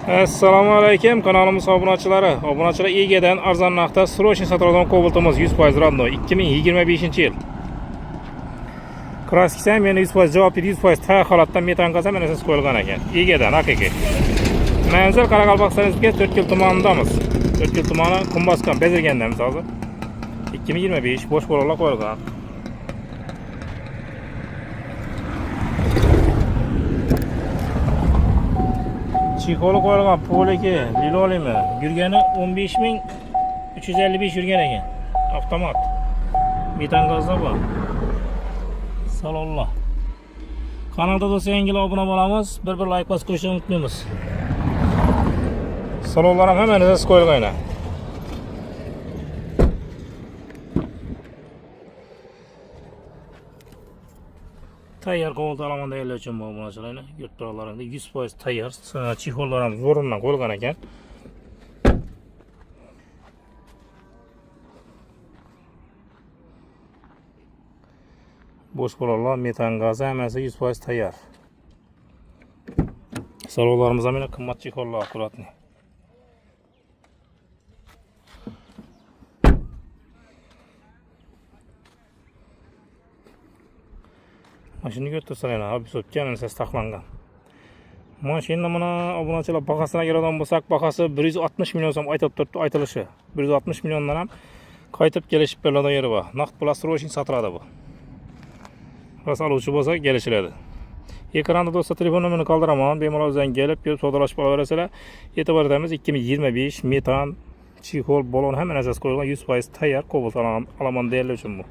Assalomu alaykum, kanalimiz obunachilari. Obunachilar Egadan arzon narxda srochniy sotiladigan Cobalt'imiz 100% radno 2025-yil. Kraskasi ham yana 100% javob berdi, 100% tayyor holatda metan qazam mana siz qo'yilgan ekan. Egadan haqiqiy. Manzil Qoraqalpog'iston Respublikasi 4 yil tumanidamiz. 4 yil tumani Kumbaskan Bezirgandamiz hozir. 2025 bosh bolalar qo'yilgan. Chixoli qo'yilgan poliki, lilolimi, yurgani 15.355 yurgan ekan. Avtomat. Metan gazda bor. Salonlar. Kanalda do'stlar yangilar obuna bo'lamiz. Bir like bosib qo'yishni unutmaymiz. Salonlar ham hammasi siz qo'yilgan. Tayyor Cobalt olaman deyilgan uchun bu obunachilarni yurt turalaringda 100% tayyor. Chixollar ham zo'rindan qo'yilgan ekan. Boş bolalar, metan gazı hammasi 100% tayyor. Salonlarimiz ham yana qimmat chixollar akkuratni. Mashina götürsalar abi sotgan ses taxlangan. Mashina mana obunachilar bahasına keladigan bo'lsak, bahasi 160 million so'm aytib turibdi, aytilishi. 160 milliondan ham qaytib kelishib beriladigan yeri bor. Naqd pul srochniy sotiladi bu. Ras aluvchi bo'lsa kelishiladi. Ekranda do'stlar telefon nomerini qoldiraman. Bemalol o'zingizga kelib, savdolashib olaverasizlar. E'tibor etamiz 2025 metan, chixol, balon hamma narsasi qo'yilgan 100% tayyor Cobalt olaman deyilgan uchun bu.